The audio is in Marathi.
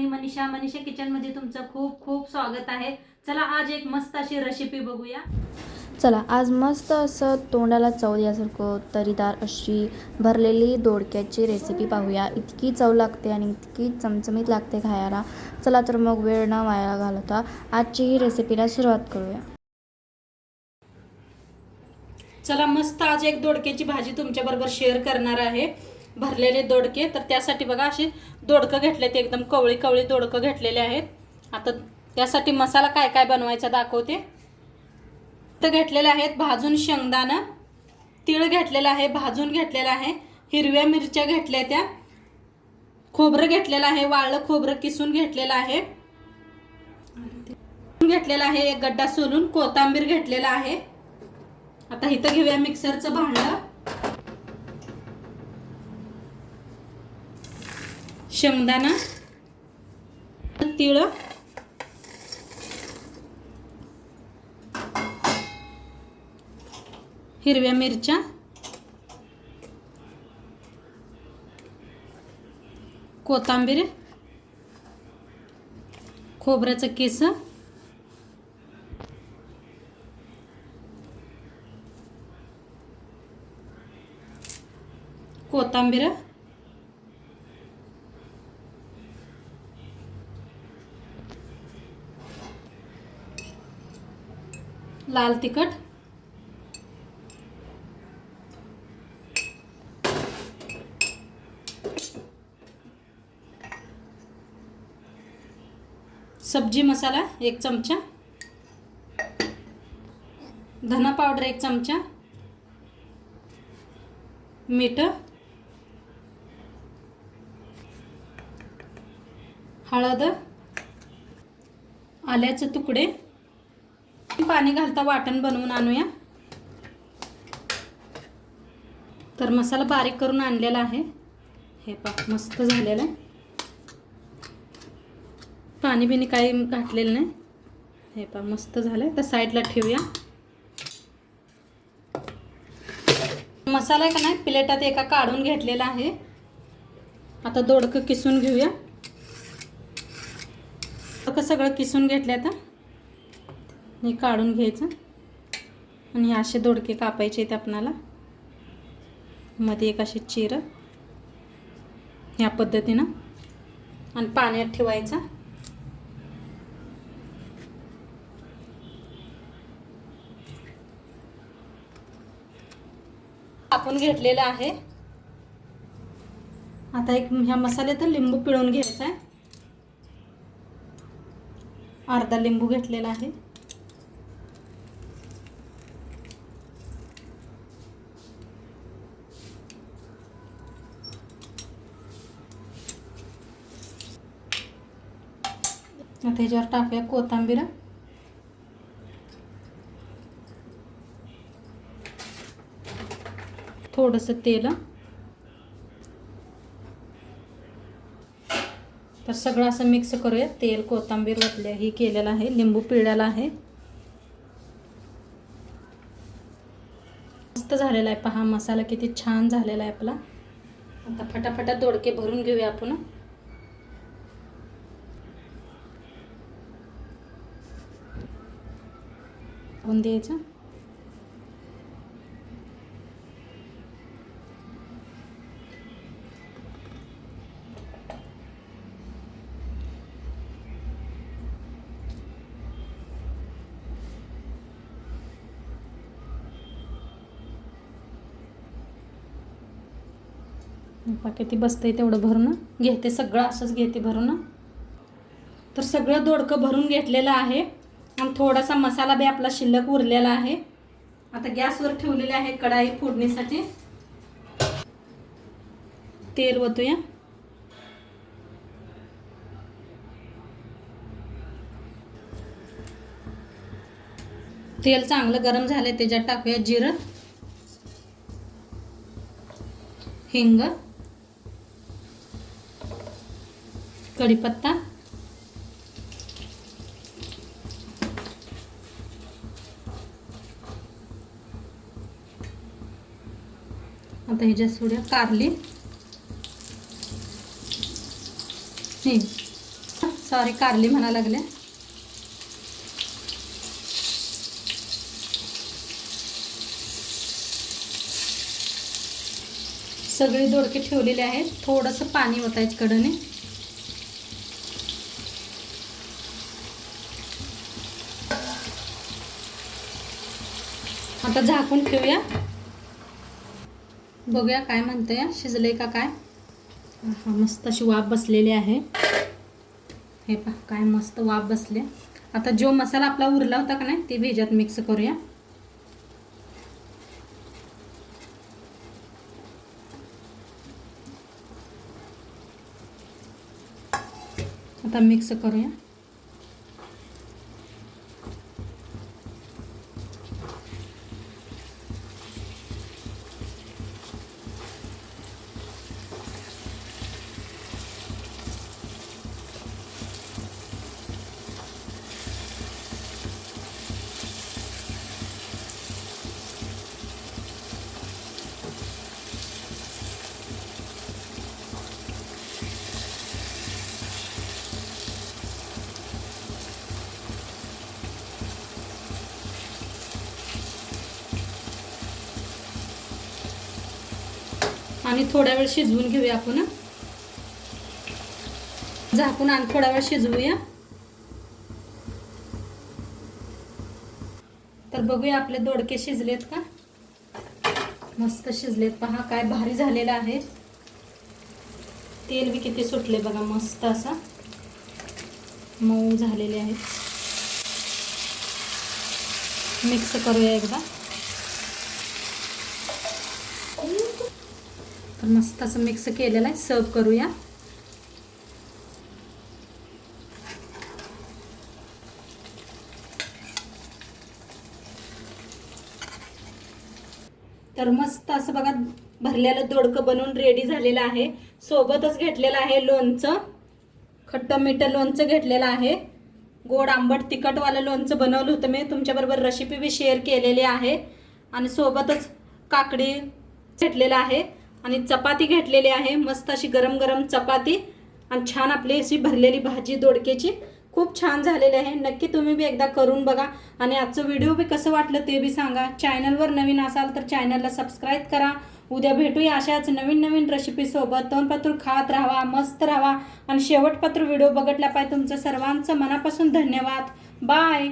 मी मनीषा किचन मध्ये तुमचं खूप खूप स्वागत आहे। चला आज एक मस्त अशी रेसिपी बघूया। चला आज मस्त असं तोंडाला चव यासारखं तरीदार अशी भरलेली दोडक्याची रेसिपी पाहूया। इतकी चव लागते आणि इतकी चमचमीत लागते खायला। चला तर मग वेळ न वाया घालवता आजची ही रेसिपीला सुरुवात करूया। चला मस्त आज एक दोडक्याची भाजी तुमच्या बरोबर शेअर करणार आहे। भरलेले दोडके, तर त्यासाठी बघा असे दोडकं घेतले, ते एकदम कवळी कवळी दोडकं घेतलेले आहेत। आता त्यासाठी मसाला काय काय बनवायचा दाखवते। तर घेतलेले आहेत भाजून शेंगदाणा, तीळ घेतलेला आहे भाजून घेतलेला आहे, हिरव्या मिरच्या घेतल्या त्या, खोबरं घेतलेलं आहे, वाळलं खोबरं किसून घेतलेलं आहे, घेतलेला आहे एक गड्डा सोलून, कोथिंबीर घेतलेला आहे। आता इथं घेऊया मिक्सरचं भांडं, शेंगदाणा, तीळ, हिरव्या मिरच्या, कोथिंबीर, खोबऱ्याचं किस, कोथिंबीर, लाल तिखट, सब्जी मसाला 1 चमचा, धना पावडर 1 चमचा, मीठ, हळद, आल्याचे तुकडे, पाणी घालता वाटण बनवून आणूया। तर मसाला बारीक करून आणलेला आहे, हे पहा मस्त झालेला आहे। पाणी बिनी काही घातलेलं नाही, हे पहा मस्त झालंय। तर साईडला ठेवूया। मसाला आहे का नाही प्लेटात एका काढून घेतलेला आहे। आता दोडकं किसून घेऊया। दोडकं सगळं किसून घेतलं, आता हे काढून घ्यायचं आणि असे दोडके कापायचे आहेत आपल्याला। मध्ये एक अशी चीर ह्या पद्धतीनं आणि पाण्यात ठेवायचा। आपण घेतलेला आहे। आता एक ह्या मसाल्यात लिंबू पिळून घ्यायचा आहे, अर्धा लिंबू घेतलेला आहे। आता ह्याच्यावर टाकूया कोथिंबीर, थोडंसं तेल, तर सगळं असं मिक्स करूया। तेल कोथिंबीर वतले ही केलेलं आहे, लिंबू पिळलेला आहे, मस्त झालेला आहे। पहा मसाला किती छान झालेला आहे आपला। आता फटाफटा दोडके भरून घेऊया आपण। होऊन द्यायचं। किती बसतंय तेवढं भरून घेते, सगळं असंच घेते भरून। तर सगळं दोडकं भरून घेतलेलं आहे आणि थोडासा मसाला बी आपला शिल्लक उरलेला आहे। आता गॅसवर ठेवलेले आहे कढाई फोडणीसाठी। तेल ओतूया, तेल चांगलं गरम झाले, त्याच्यात टाकूया जिरं, हिंग, कढीपत्ता, आता ह्याच्यात सोडूया कारली, सॉरी कारली म्हणा लागले. सगळे दोडके ठेवलेले आहेत. थोडंसं पाणी ओतायचं कडेने. आता झाकून ठेवूया. बघूया काय म्हणते, शिजले का काय. हा मस्त अशी वाफ बसलेली आहे. हे पहा काय मस्त वाफ बसले. आता जो मसाला आपला उरला होता का नाही ते ह्याच्यात मिक्स करूया. आता मिक्स करूया. आणि थोडा वेळ शिजवून घेऊया आपण. झाकून आणि थोडा वेळ शिजवूया. तर बघूया आपले दोडके शिजलेत का. मस्त शिजलेत. पहा काय भारी झालेलं आहे. तेल बी किती सुटले बघा. मस्त असा मऊ झालेले आहेत. मिक्स करूया एकदा. तर मस्त असं मिक्स केलेलं आहे. सर्व करूया. तर मस्त असं बघा भरलेलं दोडकं बनवून रेडी झालेलं आहे. सोबतच घेतलेलं आहे लोणचं. खट्ट मिठं लोणचं घेतलेलं आहे. गोड आंबट तिखटवालं लोणचं बनवलं होतं मी. तुमच्याबरोबर रेसिपी बी शेअर केलेली आहे. आणि सोबतच काकडी घेतलेलं आहे. आणि चपाती घेतलेली आहे. मस्त अशी गरम गरम चपाती आणि छान आपली अशी भरलेली भाजी दोडक्याची. खूप छान झालेली आहे. नक्की तुम्ही बी एकदा करून बघा. आणि आजचं व्हिडिओ बी कसं वाटलं ते बी सांगा. चॅनलवर नवीन असाल तर चॅनलला सबस्क्राईब करा. उद्या भेटूया अशाच नवीन नवीन रेसिपीसोबत. तोंडपातूर खात राहा, मस्त राहा. आणि शेवटपात्र व्हिडिओ बघितल्या पाहिजे. तुमचं सर्वांचं मनापासून धन्यवाद. बाय.